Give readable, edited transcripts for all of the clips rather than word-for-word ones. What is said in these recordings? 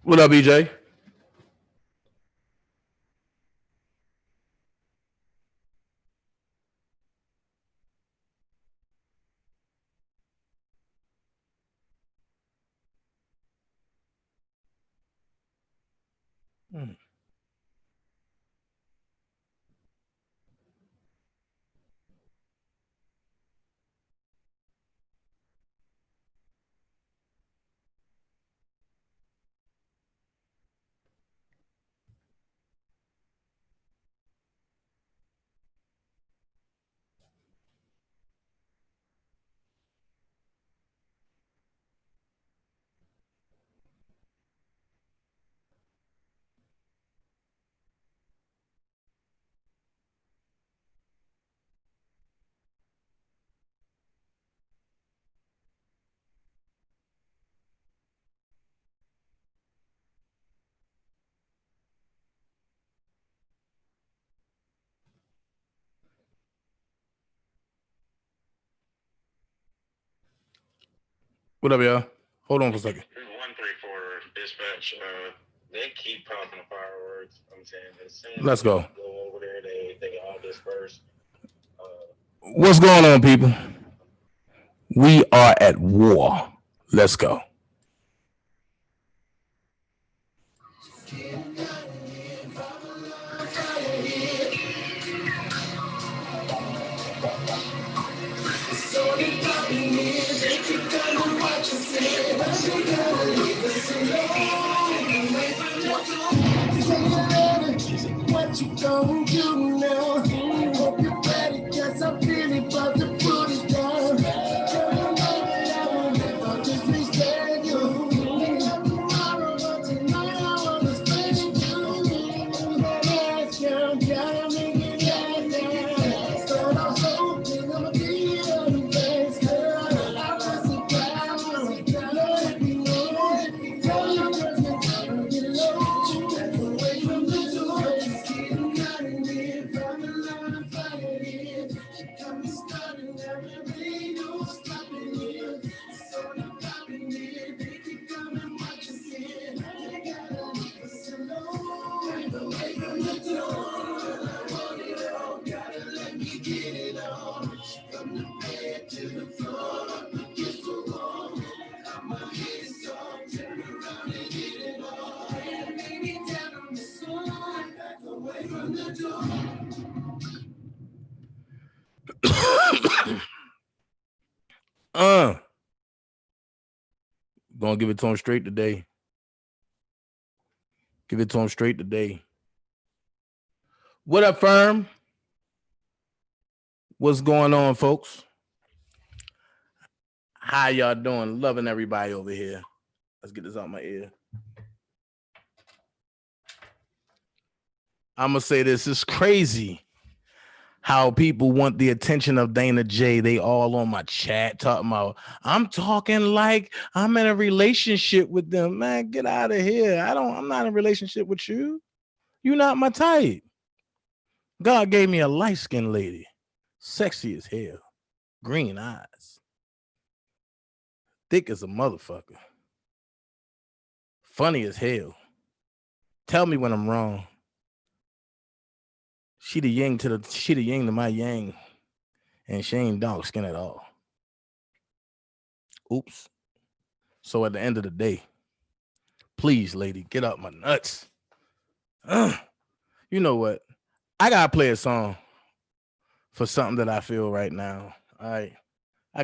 What up, EJ? What up, y'all? Hold on for a second. 134 dispatch. They keep popping the fireworks. I'm saying as soon Let's go. Go over there. They all disperse. What's going on, people? We are at war. Let's go. What you gonna do now? Hope you're ready, cause I'm really about to put it down. Tell me that I will never disrespect you. Tomorrow, but tonight I wanna spend it you. Let's go, gotta make it happen. Start off hoping I'ma be the best girl. I was a guy, let me know. Tell your girls that I'm getting low. Back away from the door. Gonna give it to him straight today. Give it to him straight today. What up, firm? What's going on, folks? How y'all doing? Loving everybody over here. Let's get this out my ear. I'm gonna say this is crazy how people want the attention of Dana J. They all on my chat talking about, I'm talking like I'm in a relationship with them. Man, get out of here. I'm not in a relationship with you. You're not my type. God gave me a light-skinned lady, sexy as hell, green eyes, thick as a motherfucker, funny as hell. Tell me when I'm wrong. She the yin to my yang, and she ain't dark skin at all. Oops. So at the end of the day, please, lady, get up my nuts. You know what? I gotta play a song for something that I feel right now. All right. I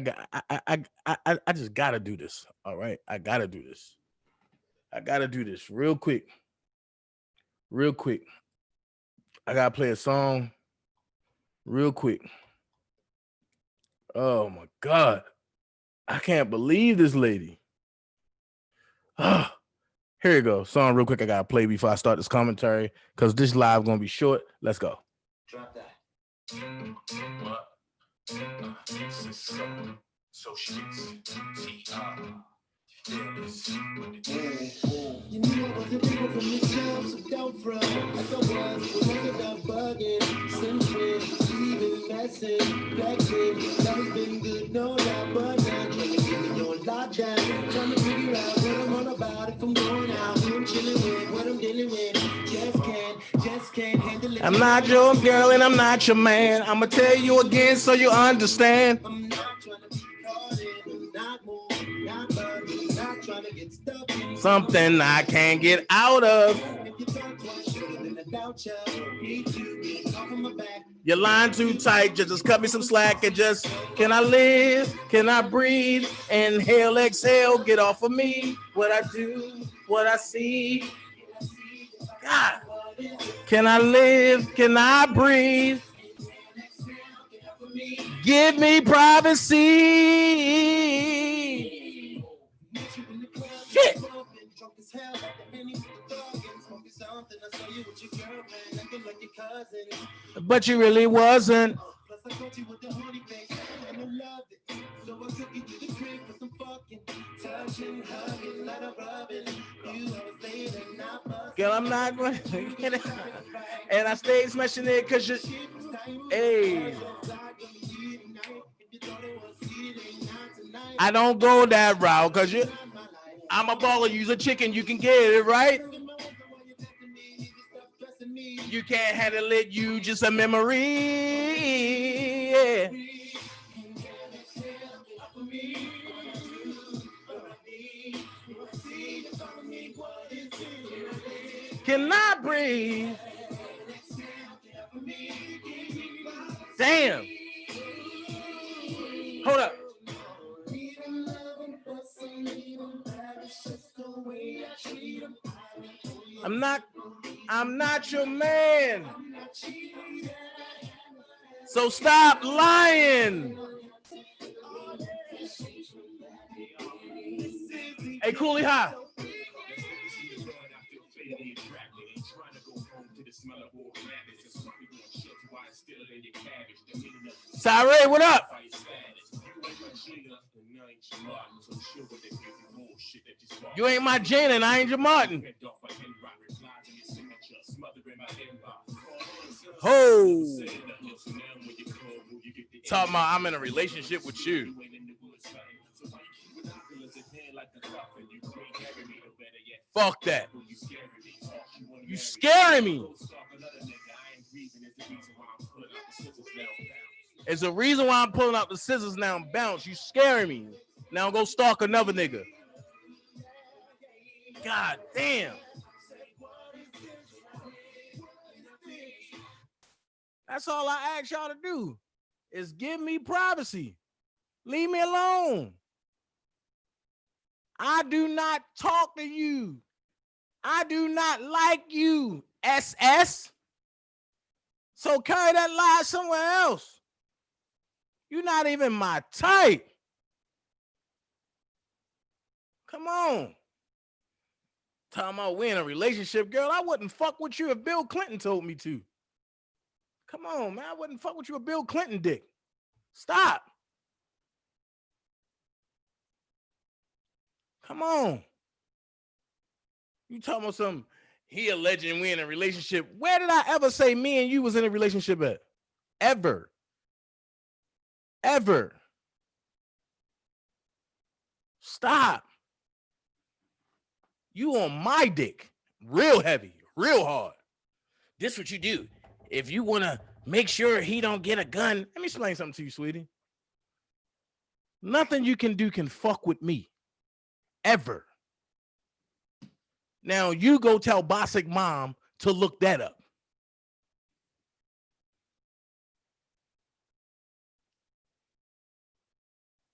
just gotta do this. All right. I gotta do this. I gotta do this real quick. Real quick. I gotta play a song real quick. Oh my God. I can't believe this lady. Here you go. Song real quick. I gotta play before I start this commentary because this live gonna be short. Let's go. Drop that. What? Associates. You knew I wasn't people from the jump, so don't front. Like I was, but look at that bugging. Simply, even messing, flexing. That has been good, no doubt, but now you're giving your lockdown. Trying to figure out what I'm all about if I'm going out and chill. I'm not your girl and I'm not your man. I'm gonna tell you again so you understand. I'm not trying to be caught in, not move, not love, not trying to get stuck in Something I can't get out of. If you talk twice, shoulda been a doubt ya. Me too, get off of my back. Your line too tight, just cut me some slack and just, can I live? Can I breathe? Inhale, exhale, get off of me. What I do, what I see. God. Can I live? Can I breathe? Give me privacy. Shit. But you really wasn't. Girl, I'm not going to get it. And I stayed smashing it because you, hey. I don't go that route because I'm a baller, use a chicken, you can get it, right? You can't handle it, you just a memory. Yeah. Can I breathe? Damn. Hold up. I'm not your man. So stop lying. Hey, Cooley High. Tyree, what up? You ain't my Jane and I ain't your Martin. Oh. Talking about I'm in a relationship with you. Fuck that. You scaring me. It's a reason why I'm pulling out the scissors now and bounce. You scaring me. Now go stalk another nigga. God damn. That's all I ask y'all to do is give me privacy. Leave me alone. I do not talk to you. I do not like you, SS. So carry that lie somewhere else. You're not even my type. Come on. Talking about we in a relationship, girl. I wouldn't fuck with you if Bill Clinton told me to. Come on, man. I wouldn't fuck with you if Bill Clinton dick. Stop. Come on. You talking about something, he alleging we in a relationship. Where did I ever say me and you was in a relationship at? Ever. Ever. Stop. You on my dick. Real heavy. Real hard. This what you do. If you want to make sure he don't get a gun, let me explain something to you, sweetie. Nothing you can do can fuck with me. Ever. Now you go tell Bosick mom to look that up.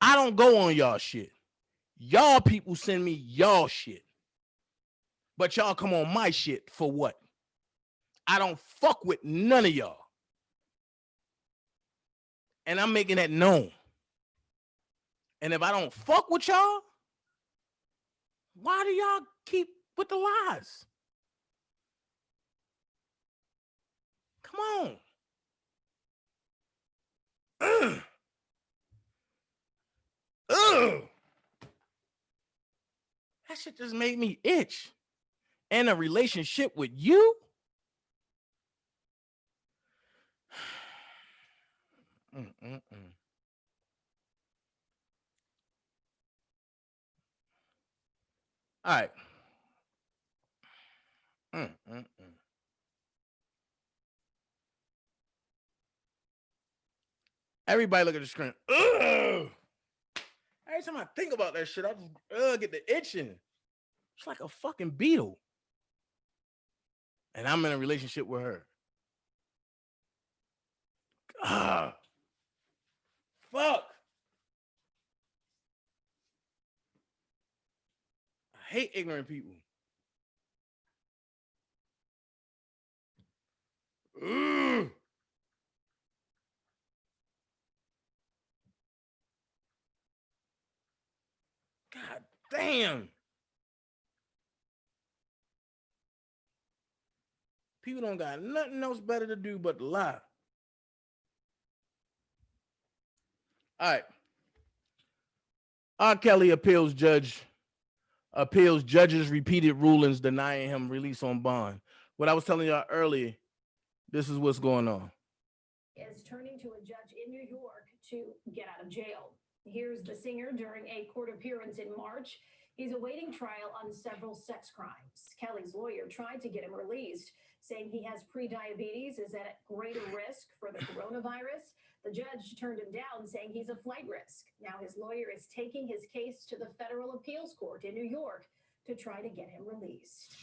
I don't go on y'all shit. Y'all people send me y'all shit. But y'all come on my shit for what? I don't fuck with none of y'all. And I'm making that known. And if I don't fuck with y'all, why do y'all keep with the lies? Come on. Ugh. Ugh. That shit just made me itch. And a relationship with you? All right. Everybody look at the screen. Ugh. Every time I think about that shit, I just get the itching. It's like a fucking beetle. And I'm in a relationship with her. Ah, fuck. I hate ignorant people. Ugh. God damn. People don't got nothing else better to do but to lie. All right. R. Kelly appeals judges repeated rulings denying him release on bond. What I was telling y'all earlier, this is what's going on. Is turning to a judge in New York to get out of jail. Here's the singer during a court appearance in March. He's awaiting trial on several sex crimes. Kelly's lawyer tried to get him released, saying he has prediabetes, is at greater risk for the coronavirus. The judge turned him down, saying he's a flight risk. Now his lawyer is taking his case to the federal appeals court in New York to try to get him released.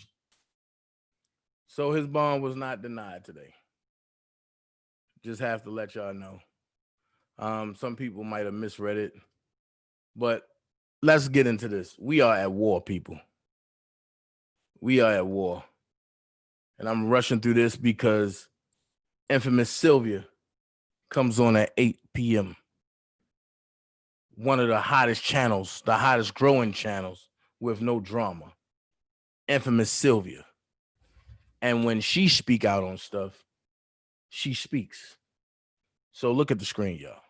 So his bond was not denied today. Just have to let y'all know. Some people might have misread it, but let's get into this. We are at war, people. We are at war. And I'm rushing through this because infamous Sylvia comes on at 8 p.m. One of the hottest channels, the hottest growing channels with no drama. Infamous Sylvia. And when she speak out on stuff, she speaks. So look at the screen, y'all.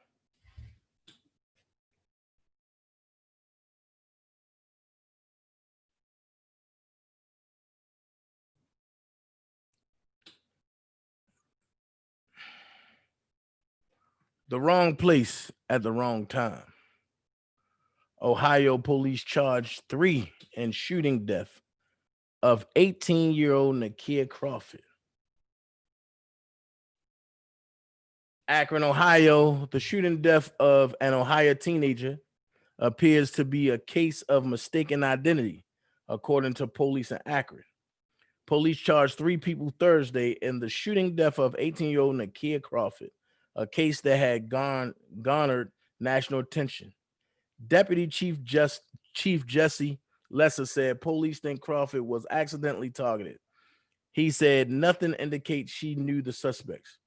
The wrong place at the wrong time. Ohio police charged 3 in shooting death of 18-year-old Na'Kia Crawford. Akron, Ohio, the shooting death of an Ohio teenager appears to be a case of mistaken identity, according to police in Akron. Police charged 3 people Thursday in the shooting death of 18-year-old Na'Kia Crawford, a case that had garnered national attention. Deputy Chief Jesse Lesser said police think Crawford was accidentally targeted. He said nothing indicates she knew the suspects.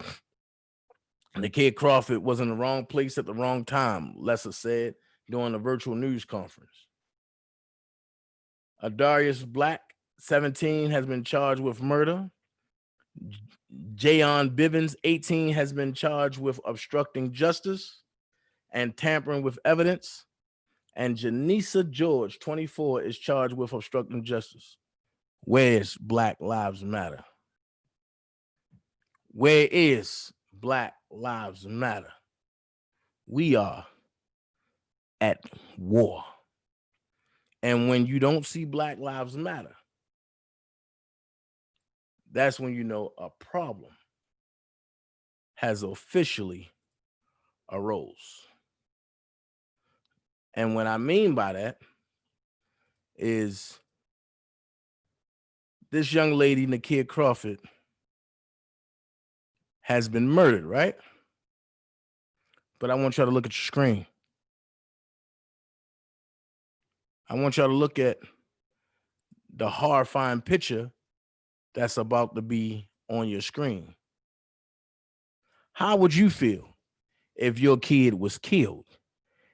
Na'Kia Crawford was in the wrong place at the wrong time, Lesser said during a virtual news conference. Adarius Black, 17, has been charged with murder. Jayon Bivens, 18, has been charged with obstructing justice and tampering with evidence. And Janisa George, 24, is charged with obstructing justice. Where's Black Lives Matter? Where is Black Lives Matter? We are at war. And when you don't see Black Lives Matter, that's when you know a problem has officially arose. And what I mean by that is this young lady, Na'Kia Crawford, has been murdered, right? But I want y'all to look at your screen. I want y'all to look at the horrifying picture that's about to be on your screen. How would you feel if your kid was killed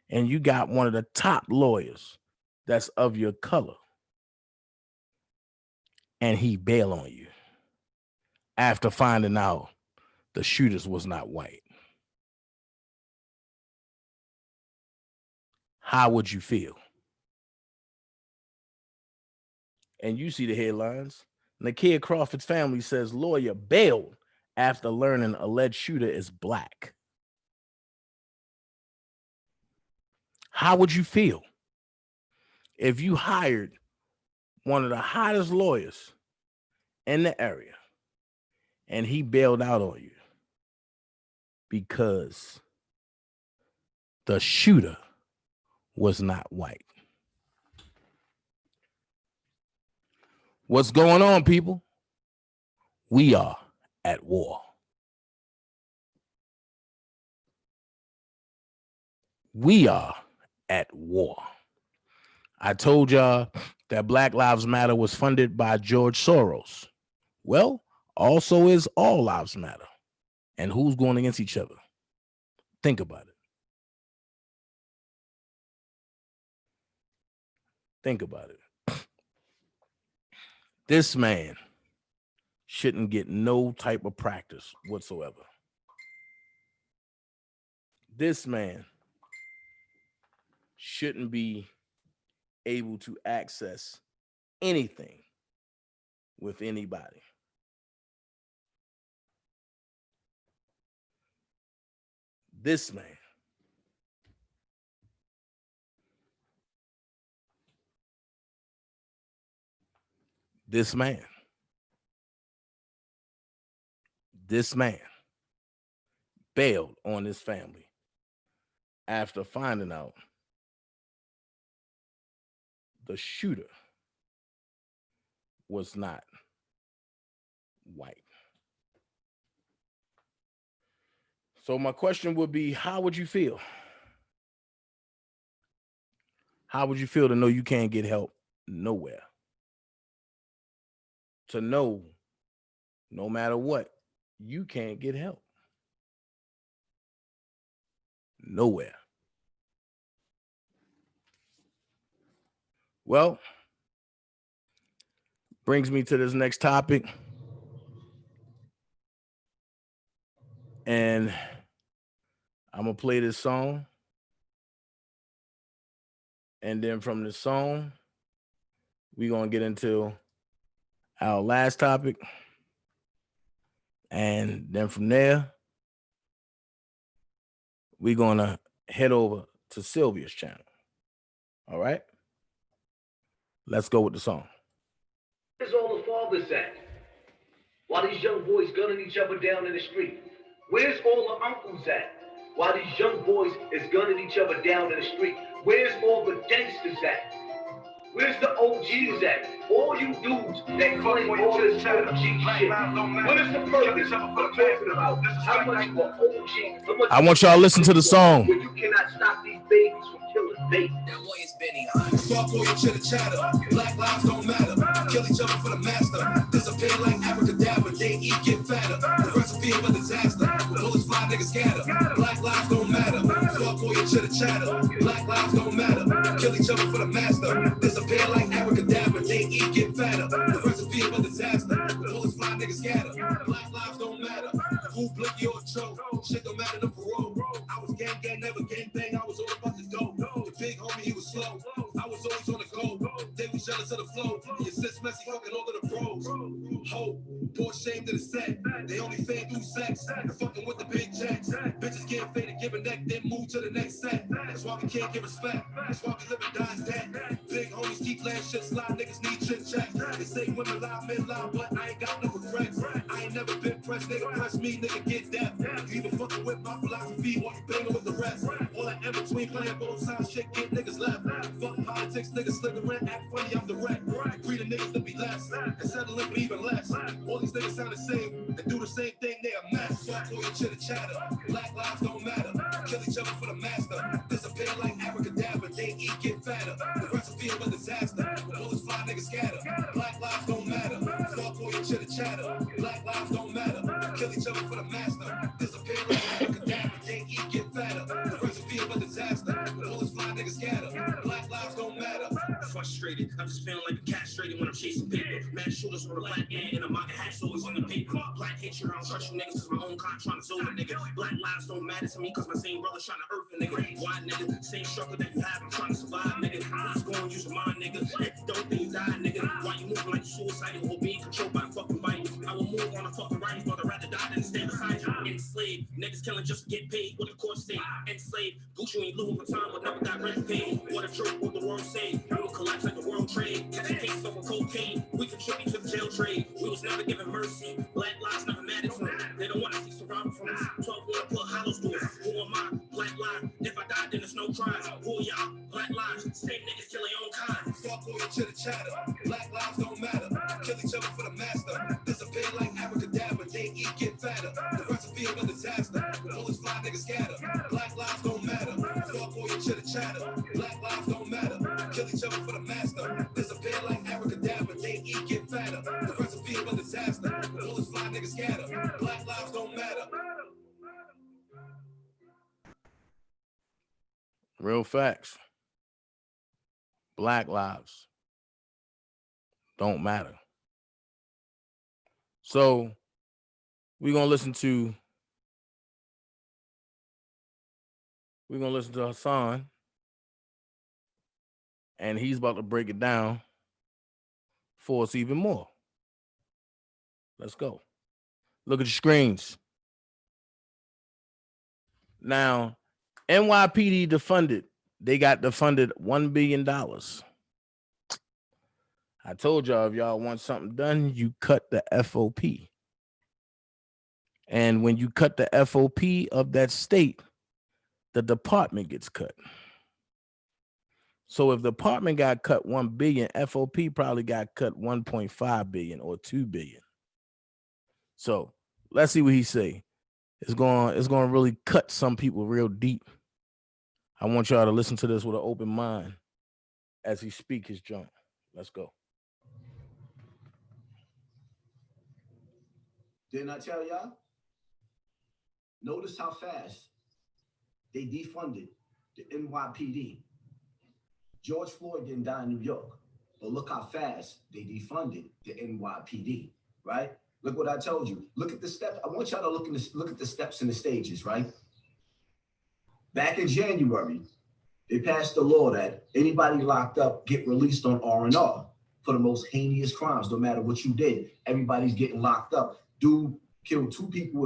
and you got one of the top lawyers that's of your color and he bail on you after finding out the shooters was not white? How would you feel? And you see the headlines. Na'Kia Crawford's family says lawyer bailed after learning alleged shooter is Black. How would you feel if you hired one of the hottest lawyers in the area and he bailed out on you because the shooter was not white. What's going on, people? We are at war. We are at war. I told y'all that Black Lives Matter was funded by George Soros. Well, also is All Lives Matter. And who's going against each other? Think about it. Think about it. This man shouldn't get no type of practice whatsoever. This man shouldn't be able to access anything with anybody. This man bailed on his family after finding out the shooter was not white. So my question would be, how would you feel? How would you feel to know you can't get help nowhere? To know, no matter what, you can't get help. Nowhere. Well, brings me to this next topic. And I'm going to play this song. And then from the song, we're going to get into our last topic. And then from there, we're going to head over to Sylvia's channel. All right? Let's go with the song. Where's all the fathers at? Why these young boys gunning each other down in the street? Where's all the uncles at? Why these young boys is gunning each other down in the street? Where's all the gangsters at? Where's the OGs at? All you dudes that claim all this OG shit. What is the purpose of talking about? How much of an OG? I want y'all to listen to the song. Where you cannot stop these babies from killing babies. That boy is Benny Hunt. Fuck all your chitter chatter. Black lives don't matter. Kill each other for the master. Disappear like abracadabra. They eat, get fatter. The recipe of a disaster. Bullets fly, niggas scatter. Black lives don't matter. Fuck all your chitter chatter. Black lives don't matter. Kill each other for the master. Disappear like abracadabra. They eat, get fatter. The recipe of a disaster. Bullets fly, niggas scatter. Black lives don't matter. Who blicky or choke? Shit don't matter no parole. I was gang, never gang bang. I was all about to go. The big homie, he was slow. I was always on the go. They was jealous of the flow. Your sis messy, fucking all of the pros. Ho, poor shame to the set. They only fade through sex. And fucking with the big checks. Bitches can't fade and give a neck, then move to the next set. That's why we can't give respect. That's why we live and die dead. Big homies keep laying shit slide. Niggas need shit check. They say women lie, men lie, but I ain't got no regrets. I ain't never been pressed. Nigga press me, nigga get deaf. You even fucking with my philosophy while you banging with the rest. All that in between playing both sides, shit get niggas left. Fuck politics, niggas slithering, act funny, I'm direct. Agree the niggas to be less, and settling for even less. All these niggas sound the same, and do the same thing, they a mess. Fuck all your chitter chatter, black lives don't matter. Kill each other for the master, disappear like abracadabra, they eat, get fatter. The recipe of a disaster, bullets fly, niggas scatter. Black lives don't matter, fuck all your chitter chatter, black lives don't matter. Kill each other for the master, disappear like abracadabra, they eat, get fatter. The recipe of a disaster, bullets fly, niggas scatter. Black lives don't matter. Frustrated, I'm just feeling like a castrated when I'm chasing paper. Mad shooters with a black man in a MAGA hat's always on the paper. Black hate you, I don't trust you niggas cause my own kind trying to zone a nigga. Black lives don't matter to me cause my same brother's trying to earth a nigga. Why nigga? Same struggle that you have, I'm trying to survive nigga. Please go and use your mind nigga. If you don't, then you die nigga. Why you moving like suicidal or being controlled by a fucking bite? I will move on a fucking right, but I'd rather die than stand beside you. Enslaved, niggas killing just to get paid. What the court say? Enslaved, Gucci ain't Louis Vuitton but never got rent paid. What a joke, what the world say. We will collapse like the world trade. Catching cases over cocaine, we contribute to the jail trade. We was never given mercy. Black lives never mattered to us. They don't want to see survival from us. 12 want to put hollows to us. Who am I? Black lie. If I died, then chatter. Black lives don't matter. Kill each other for the master. Disappear like abracadabra. They eat, get fatter. The recipe of a disaster. Bullets fly, niggas scatter. Black lives don't matter. Fuck all your chitter chatter. Black lives don't matter. Kill each other for the master. Disappear like abracadabra. They eat, get fatter. The recipe of a disaster. Bullets fly, niggas scatter. Black lives don't matter. Real facts. Black lives don't matter. So we're gonna listen to Hassan, and he's about to break it down for us even more. Let's go. Look at your screens. Now, NYPD defunded. They got defunded $1 billion. I told y'all, if y'all want something done, you cut the FOP. And when you cut the FOP of that state, the department gets cut. So if the department got cut 1 billion, FOP probably got cut 1.5 billion or 2 billion. So let's see what he say. It's going to really cut some people real deep. I want y'all to listen to this with an open mind as he speak his junk. Let's go. Didn't I tell y'all? Notice how fast they defunded the NYPD. George Floyd didn't die in New York, but look how fast they defunded the NYPD, right? Look what I told you. Look at the steps. I want y'all to look at the steps and the stages, right? Back in January, they passed a law that anybody locked up get released on R&R for the most heinous crimes. No matter what you did, everybody's getting locked up. Dude killed 2 people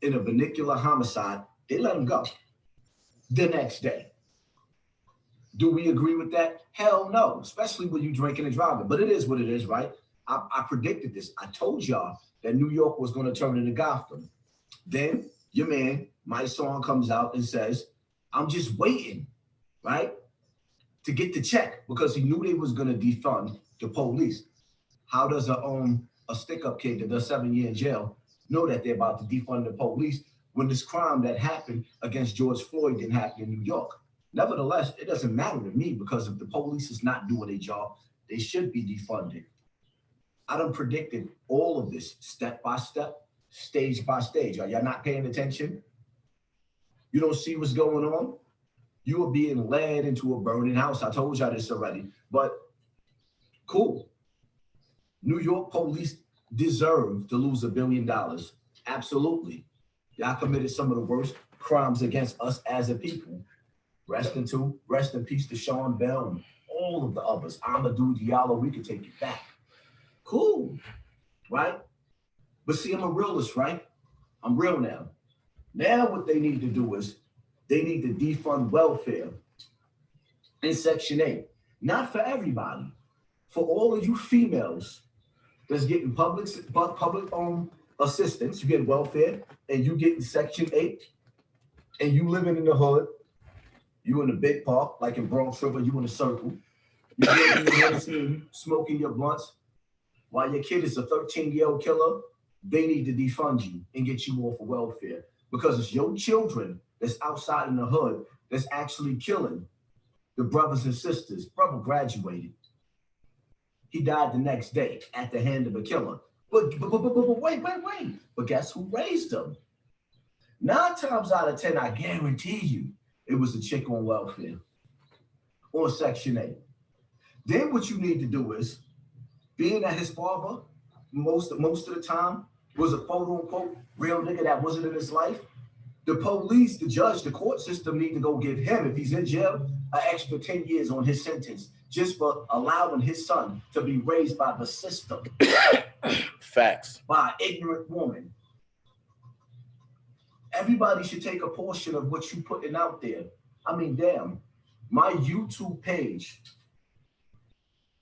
in a vernacular homicide. They let him go the next day. Do we agree with that? Hell no, especially when you drinking and driving. But it is what it is, right? I predicted this. I told y'all that New York was going to turn into Gotham. Then your man, my song, comes out and says, I'm just waiting, right, to get the check because he knew they was going to defund the police. How does a stick-up kid that does 7 years in jail know that they're about to defund the police when this crime that happened against George Floyd didn't happen in New York? Nevertheless, it doesn't matter to me because if the police is not doing their job, they should be defunded. I done predicted all of this step by step, stage by stage. Are y'all not paying attention? You don't see what's going on? You are being led into a burning house. I told y'all this already, but cool. New York police deserve to lose $1 billion. Absolutely. Y'all committed some of the worst crimes against us as a people. Rest in peace to Sean Bell and all of the others. Amadou Diallo, we can take it back. Cool, right? But see, I'm a realist, right? I'm real now. Now what they need to do is they need to defund welfare in Section 8. Not for everybody. For all of you females that's getting public assistance, you get welfare, and you get in Section 8, and you living in the hood, you in the big park, like in Bronx River, you in a circle, you drinking your Hennessy, smoking your blunts, while your kid is a 13-year-old killer, they need to defund you and get you off of welfare because it's your children that's outside in the hood that's actually killing the brothers and sisters. Brother graduated. He died the next day at the hand of a killer. But wait. But guess who raised him? 9 times out of 10, I guarantee you, it was a chick on welfare or Section 8. Then what you need to do is, being that his father, most of the time, was a quote-unquote real nigga that wasn't in his life, the police, the judge, the court system need to go give him, if he's in jail, an extra 10 years on his sentence just for allowing his son to be raised by the system. Facts. By an ignorant woman. Everybody should take a portion of what you putting out there. I mean, damn, my YouTube page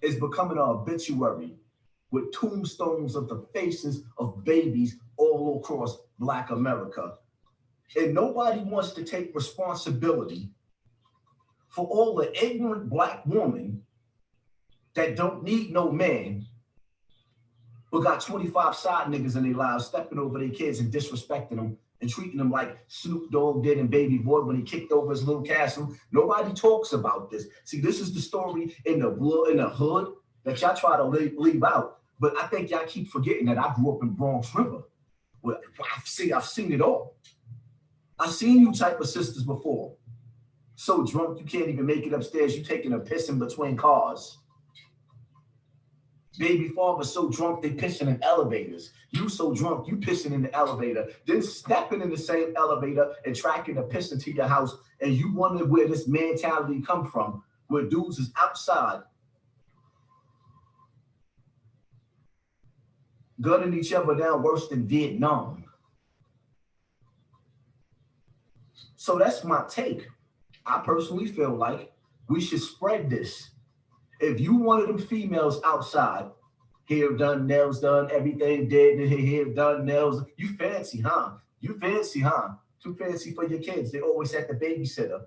is becoming an obituary with tombstones of the faces of babies all across Black America. And nobody wants to take responsibility for all the ignorant Black women that don't need no man, but got 25 side niggas in their lives stepping over their kids and disrespecting them and treating them like Snoop Dogg did in Baby Boy when he kicked over his little castle. Nobody talks about this. See, this is the story in the hood that y'all try to leave out. But I think y'all keep forgetting that I grew up in Bronx River. Well, I've seen it all. I've seen you type of sisters before. So drunk you can't even make it upstairs. You taking a piss in between cars. Baby father so drunk they pissing in elevators. You so drunk you pissing in the elevator. Then stepping in the same elevator and tracking a piss into your house. And you wonder where this mentality come from, where dudes is outside gunning each other down worse than Vietnam. So that's my take. I personally feel like we should spread this. If you one of them females outside, hair done, nails done, everything dead, hair done, nails, you fancy, huh? You fancy, huh? Too fancy for your kids. They always at the babysitter.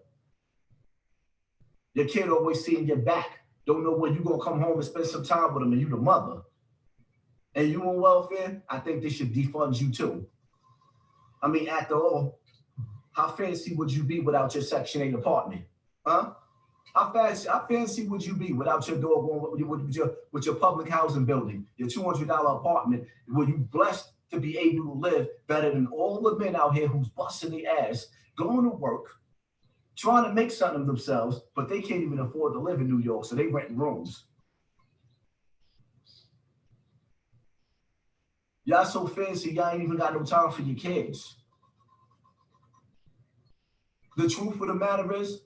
Your kid always seeing your back. Don't know when you gonna come home and spend some time with them, and you the mother. And you on welfare, I think they should defund you too. I mean, after all, how fancy would you be without your Section 8 apartment? Huh? How fancy would you be without your dog with your public housing building, your $200 apartment, where you blessed to be able to live better than all the men out here who's busting their ass, going to work, trying to make something of themselves, but they can't even afford to live in New York, so they rent rooms. Y'all so fancy, y'all ain't even got no time for your kids. The truth of the matter is,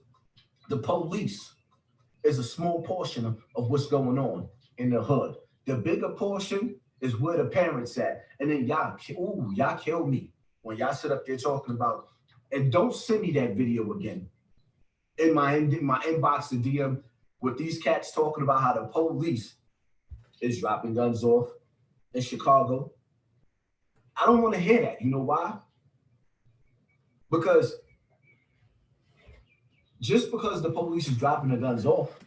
the police is a small portion of what's going on in the hood. The bigger portion is where the parents at. And then y'all kill me when y'all sit up there talking about, and don't send me that video again. In my inbox, the DM, with these cats talking about how the police is dropping guns off in Chicago. I don't want to hear that. You know why? Because just because the police is dropping the guns off,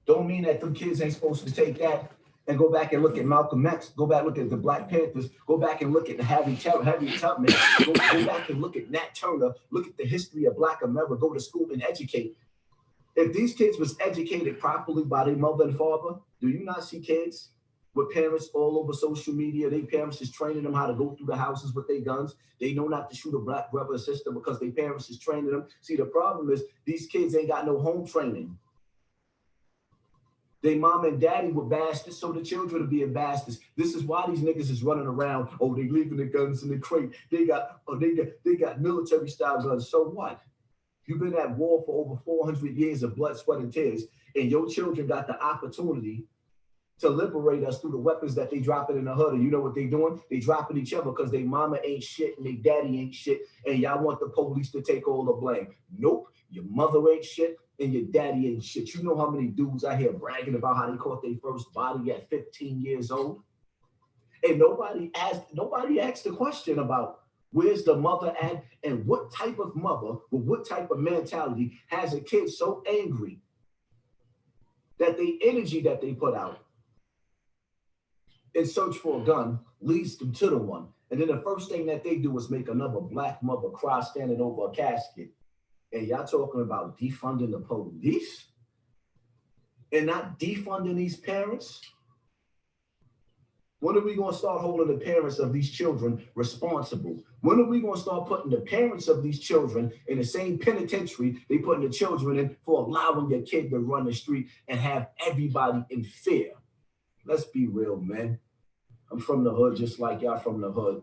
don't mean that them kids ain't supposed to take that and go back and look at Malcolm X, go back and look at the Black Panthers, go back and look at Harriet Tubman, go back and look at Nat Turner, look at the history of Black America, go to school and educate. If these kids was educated properly by their mother and father, do you not see kids with parents all over social media? Their parents is training them how to go through the houses with their guns. They know not to shoot a black brother or sister because their parents is training them. See, the problem is these kids ain't got no home training. They mom and daddy were bastards, so the children will be bastards. This is why these niggas is running around. Oh, they leaving the guns in the crate. They got military style guns. So what? You've been at war for over 400 years of blood, sweat, and tears, and your children got the opportunity to liberate us through the weapons that they dropping in the hood. And you know what they doing? They dropping each other because they mama ain't shit and they daddy ain't shit, and y'all want the police to take all the blame. Nope, your mother ain't shit and your daddy ain't shit. You know how many dudes out here bragging about how they caught their first body at 15 years old? And nobody asked the question about where's the mother at and what type of mother with what type of mentality has a kid so angry that the energy that they put out in search for a gun leads them to the one. And then the first thing that they do is make another black mother cry standing over a casket. And y'all talking about defunding the police and not defunding these parents? When are we going to start holding the parents of these children responsible? When are we going to start putting the parents of these children in the same penitentiary they putting the children in for allowing your kid to run the street and have everybody in fear? Let's be real, man. I'm from the hood just like y'all from the hood.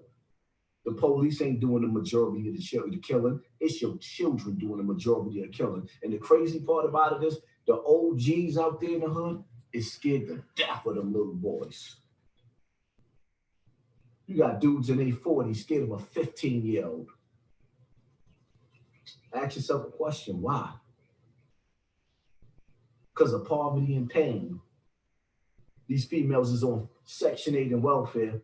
The police ain't doing the majority of the killing. It's your children doing the majority of the killing. And the crazy part about it is the OGs out there in the hood is scared to death of them little boys. You got dudes in their 40s scared of a 15-year-old. Ask yourself a question, why? Because of poverty and pain. These females is on Section 8 and welfare,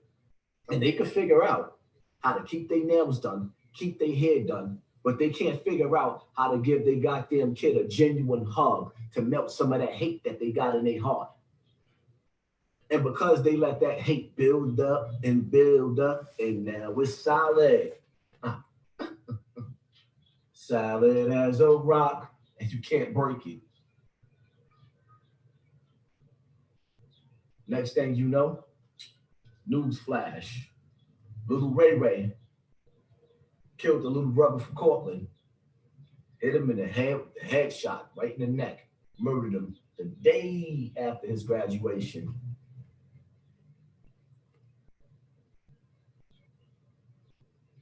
and they can figure out how to keep their nails done, keep their hair done, but they can't figure out how to give their goddamn kid a genuine hug to melt some of that hate that they got in their heart. And because they let that hate build up, and now it's solid. Solid as a rock, and you can't break it. Next thing you know, news flash. Little Ray Ray killed the little brother from Cortland. Hit him in the head shot, right in the neck. Murdered him the day after his graduation.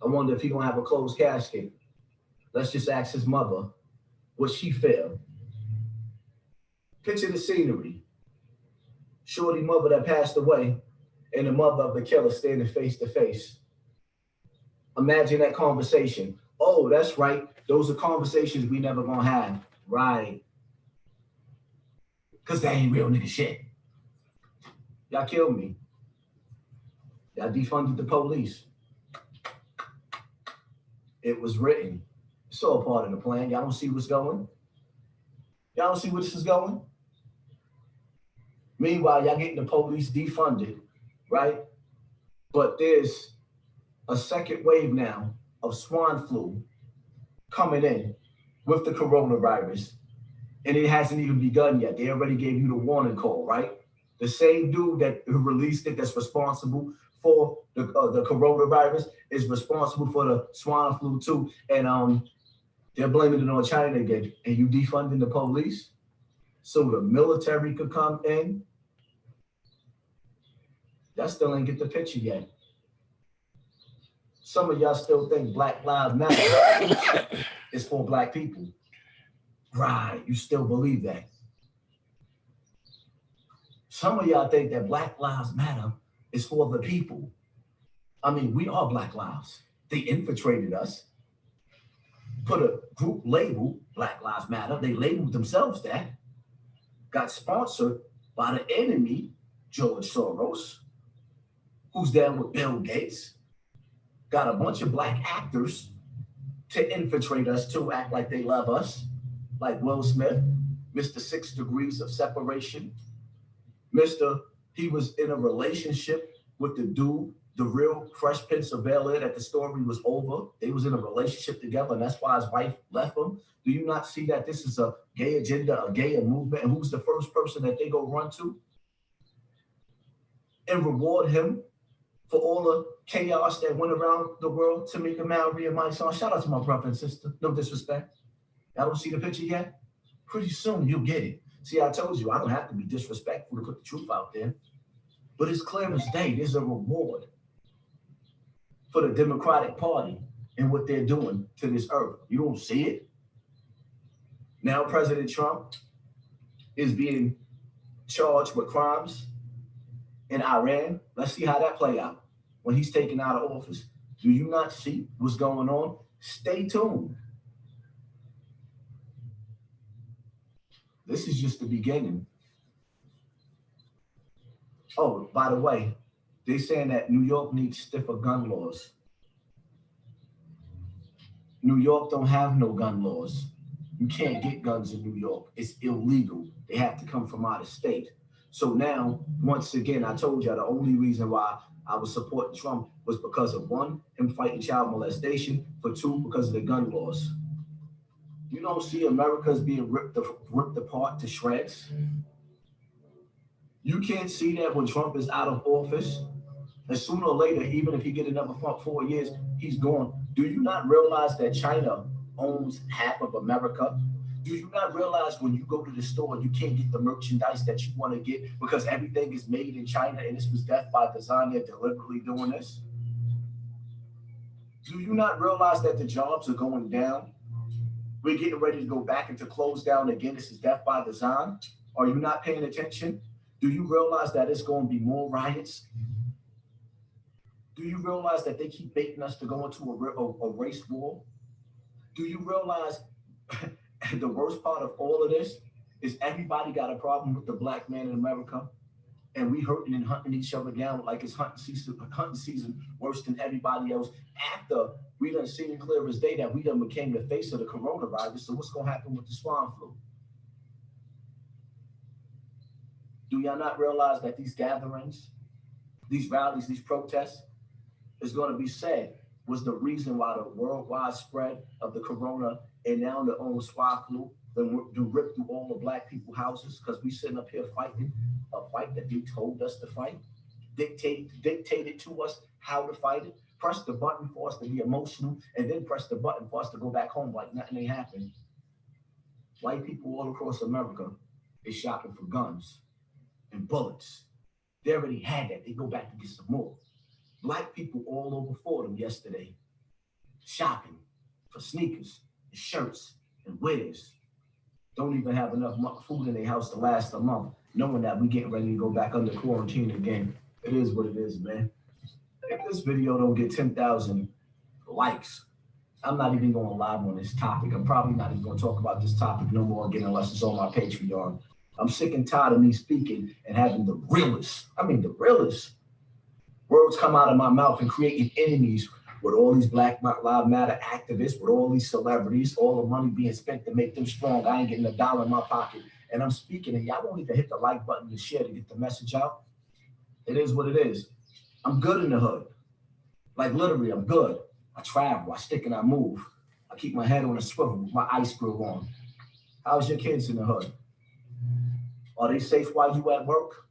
I wonder if he gonna have a closed casket. Let's just ask his mother, would she fail? Picture the scenery. Shorty mother that passed away and the mother of the killer standing face to face. Imagine that conversation. Oh, that's right. Those are conversations we never gonna have. Right. Because that ain't real nigga shit. Y'all killed me. Y'all defunded the police. It was written. It's all part of the plan. Y'all don't see what's going? Y'all don't see where this is going? Meanwhile, y'all getting the police defunded, right? But there's a second wave now of swine flu coming in with the coronavirus, and it hasn't even begun yet. They already gave you the warning call, right? The same dude that released it, that's responsible for the coronavirus, is responsible for the swine flu too, and they're blaming it on China again. And you defunding the police so the military could come in? Y'all still ain't get the picture yet. Some of y'all still think Black Lives Matter is for Black people. Right, you still believe that. Some of y'all think that Black Lives Matter is for the people. I mean, we are Black Lives. They infiltrated us, put a group label, Black Lives Matter. They labeled themselves that. Got sponsored by the enemy, George Soros, who's down with Bill Gates. Got a bunch of Black actors to infiltrate us, to act like they love us, like Will Smith, Mr. 6 Degrees of Separation. He was in a relationship with the dude, the real Fresh Prince of Bel-Air, that the story was over. They was in a relationship together, and that's why his wife left him. Do you not see that this is a gay agenda, a gay movement? And who's the first person that they go run to and reward him for all the chaos that went around the world? Tamika Mallory and my son. Shout out to my brother and sister. No disrespect. Y'all don't see the picture yet? Pretty soon you'll get it. See, I told you, I don't have to be disrespectful to put the truth out there. But it's clear as day, there's a reward for the Democratic Party and what they're doing to this earth. You don't see it? Now President Trump is being charged with crimes in Iran. Let's see how that play out when he's taken out of office. Do you not see what's going on? Stay tuned. This is just the beginning. Oh, by the way, they're saying that New York needs stiffer gun laws. New York don't have no gun laws. You can't get guns in New York. It's illegal. They have to come from out of state. So now, once again, I told you the only reason why I was supporting Trump was because of, one, him fighting child molestation, for two, because of the gun laws. You don't see America's being ripped apart to shreds. You can't see that when Trump is out of office. And sooner or later, even if he get another 4 years, he's gone. Do you not realize that China owns half of America? Do you not realize when you go to the store, you can't get the merchandise that you want to get because everything is made in China, and this was death by design? They're deliberately doing this. Do you not realize that the jobs are going down? We're getting ready to go back into close down again. This is death by design. Are you not paying attention? Do you realize that it's going to be more riots? Do you realize that they keep baiting us to go into a race war? Do you realize the worst part of all of this is everybody got a problem with the Black man in America, and we hurting and hunting each other down like it's hunting season worse than everybody else, after we done seen clear as day that we done became the face of the coronavirus. So what's going to happen with the swine flu? Do y'all not realize that these gatherings, these rallies, these protests is going to be said was the reason why the worldwide spread of the corona and now the own swine flu to rip through all the black people houses because we sitting up here fighting a fight that they told us to fight, dictated to us how to fight it, press the button for us to be emotional, and then press the button for us to go back home like nothing ain't happened. White people all across America is shopping for guns and bullets. They already had that. They go back to get some more. Black people all over Fordham yesterday shopping for sneakers and shirts and wigs. Don't even have enough food in their house to last a month, knowing that we getting ready to go back under quarantine again. It is what it is, man. If this video don't get 10,000 likes, I'm not even going live on this topic. I'm probably not even going to talk about this topic no more again unless it's on my Patreon. I'm sick and tired of me speaking and having the realest words come out of my mouth and creating enemies with all these Black Lives Matter activists, with all these celebrities, all the money being spent to make them strong. I ain't getting a dollar in my pocket. And I'm speaking and y'all won't even hit the like button to share to get the message out. It is what it is. I'm good in the hood. Like literally, I'm good. I travel, I stick and I move. I keep my head on a swivel with my ice grill on. How's your kids in the hood? Are they safe while you at work?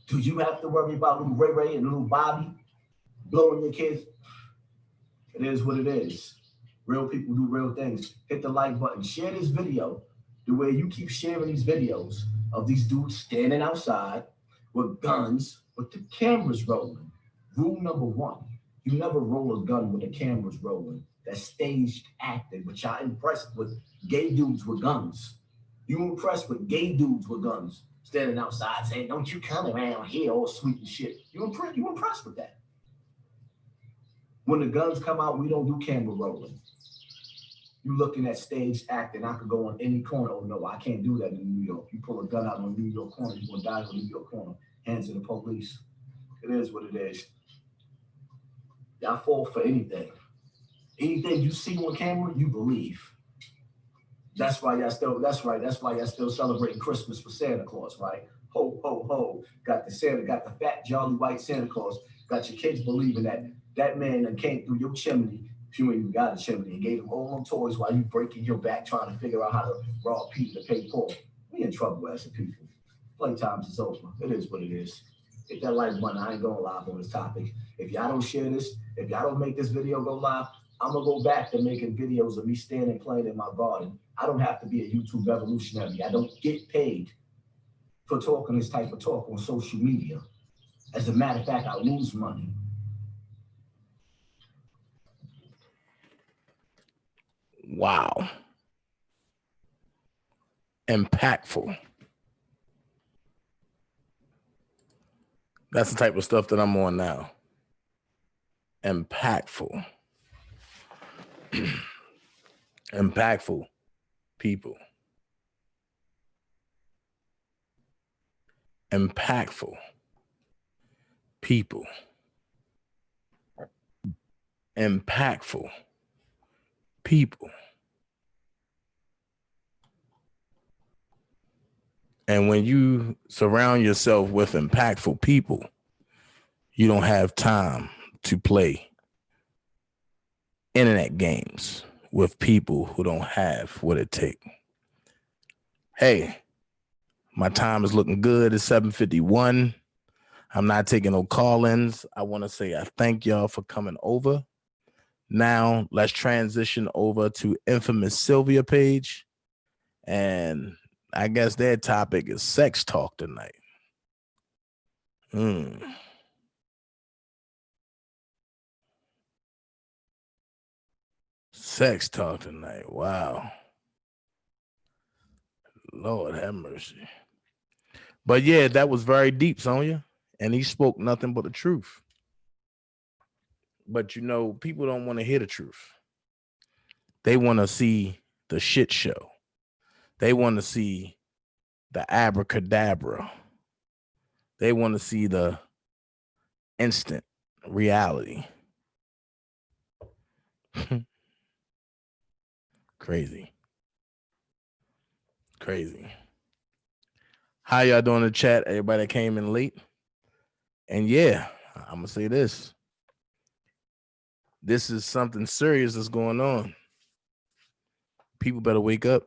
Do you have to worry about little Ray Ray and little Bobby blowing your kids? It is what it is. Real people do real things. Hit the like button. Share this video the way you keep sharing these videos of these dudes standing outside with guns, with the cameras rolling. Rule number one, you never roll a gun with the cameras rolling. That's staged acting, but y'all impressed with gay dudes with guns. You impressed with gay dudes with guns standing outside saying, don't you come around here all sweet and shit. You impressed with that. When the guns come out, we don't do camera rolling. You looking at staged acting, I could go on any corner. Oh no, I can't do that in New York. You pull a gun out on New York corner, you're gonna die on New York corner. Hands to the police. It is what it is. Y'all fall for anything. Anything you see on camera, you believe. That's why y'all still celebrating Christmas with Santa Claus, right? Ho, ho, ho. Got the fat, jolly white Santa Claus. Got your kids believing that that man that came through your chimney, if you ain't even got a chimney, and gave them all them toys while you breaking your back trying to figure out how to rob Peter to pay Paul. We in trouble as a people. Playtimes is over. It is what it is. Hit that like button. I ain't going live on this topic. If y'all don't share this, if y'all don't make this video go live, I'm gonna go back to making videos of me standing playing in my garden. I don't have to be a YouTube revolutionary. I don't get paid for talking this type of talk on social media. As a matter of fact, I lose money. Wow. Impactful. That's the type of stuff that I'm on now. Impactful. Impactful people. Impactful people. Impactful people. And when you surround yourself with impactful people, you don't have time to play internet games with people who don't have what it takes. Hey, my time is looking good. It's 7:51. I'm not taking no call-ins. I want to say I thank y'all for coming over. Now let's transition over to Infamous Sylvia page. And I guess their topic is sex talk tonight. Sex talk tonight. Wow. Lord have mercy. But yeah, that was very deep, Sonia. And he spoke nothing but the truth. But you know, people don't want to hear the truth. They want to see the shit show. They want to see the abracadabra. They want to see the instant reality. Crazy. How y'all doing in the chat? Everybody that came in late. And yeah, I'm gonna say this. This is something serious that's going on. People better wake up.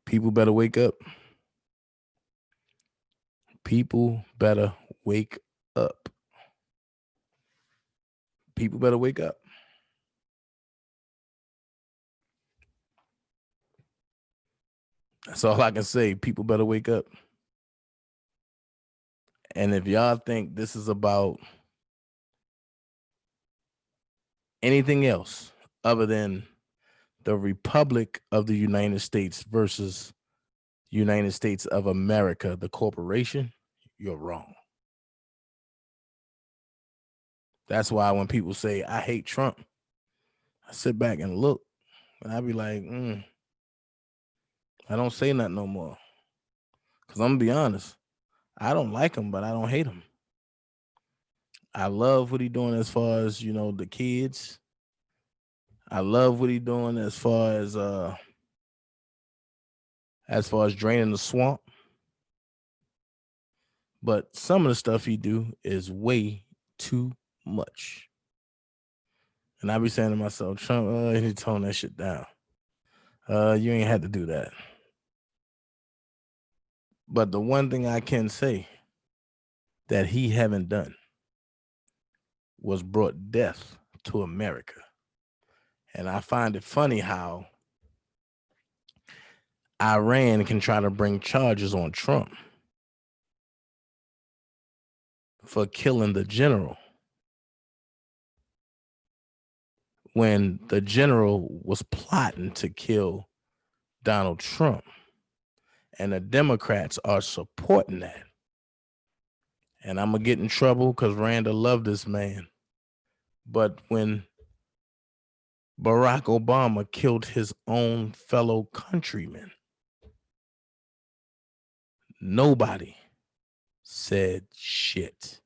People better wake up. People better wake up. People better wake up. That's all I can say. People better wake up. And if y'all think this is about anything else other than the Republic of the United States versus United States of America, the corporation, you're wrong. That's why when people say, I hate Trump, I sit back and look, and I be like, I don't say nothing no more. Because I'm going to be honest, I don't like him, but I don't hate him. I love what he's doing as far as, the kids. I love what he's doing as far as draining the swamp. But some of the stuff he do is way too much. And I be saying to myself, Trump, you need to tone that shit down. You ain't had to do that. But the one thing I can say that he haven't done was brought death to America. And I find it funny how Iran can try to bring charges on Trump for killing the general when the general was plotting to kill Donald Trump. And the Democrats are supporting that. And I'm going to get in trouble because Randa loved this man. But when Barack Obama killed his own fellow countrymen, nobody said shit.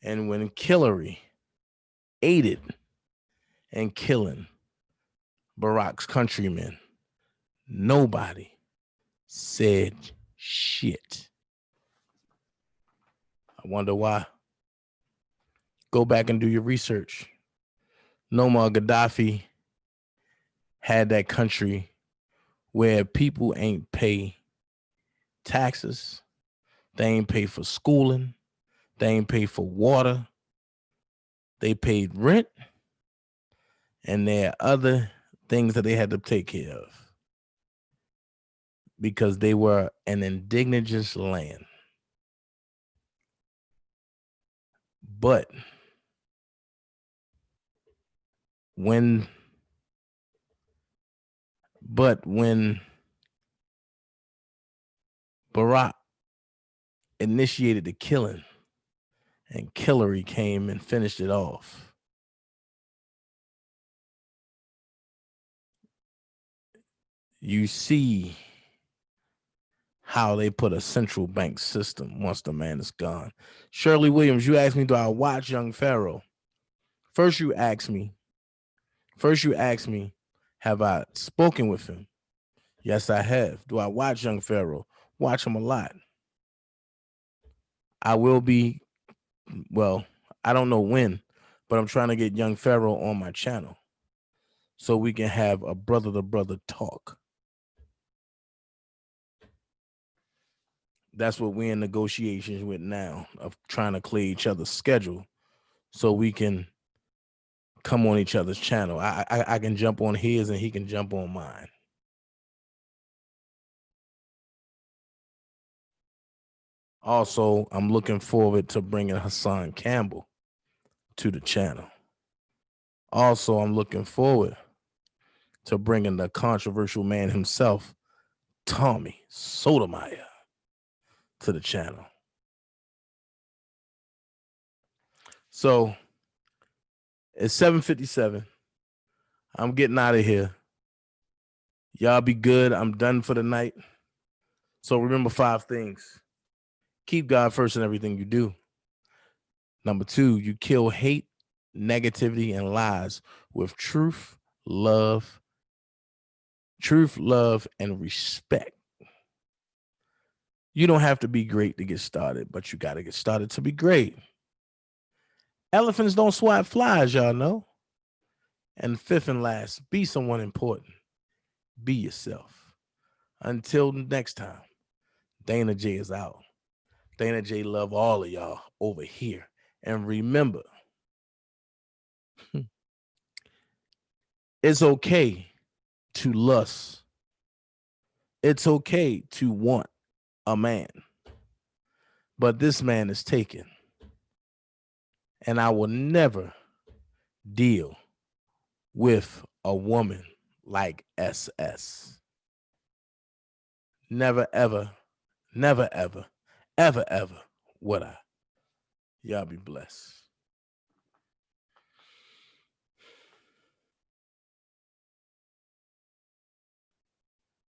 And when Hillary aided in killing Barack's countrymen, nobody said shit. I wonder why. Go back and do your research. Muammar Gaddafi had that country where people ain't pay taxes, they ain't pay for schooling, they ain't pay for water, they paid rent, and there are other things that they had to take care of because they were an indigenous land. But when Barack initiated the killing and Hillary came and finished it off, you see how they put a central bank system once the man is gone. Shirley Williams, you asked me, do I watch Young Pharaoh? First you asked me, have I spoken with him? Yes, I have. Do I watch Young Pharaoh? Watch him a lot. I will be, well, I don't know when, but I'm trying to get Young Pharaoh on my channel so we can have a brother-to-brother talk. That's what we're in negotiations with now, of trying to clear each other's schedule so we can come on each other's channel. I can jump on his and he can jump on mine. Also, I'm looking forward to bringing Hassan Campbell to the channel. Also, I'm looking forward to bringing the controversial man himself, Tommy Sotomayor, to the channel. So it's 7:57. I'm getting out of here. Y'all be good. I'm done for the night. So remember 5 things. Keep God first in everything you do. Number 2, you kill hate, negativity, and lies with truth, love, Truth, love, and respect. You don't have to be great to get started, but you got to get started to be great. Elephants don't swat flies, y'all know. And fifth and last, be someone important. Be yourself. Until next time, Dana J is out. Dana J love all of y'all over here. And remember, it's okay to lust. It's okay to want a man. But this man is taken. And I will never deal with a woman like SS. Never, ever, never, ever, ever, ever would I. Y'all be blessed.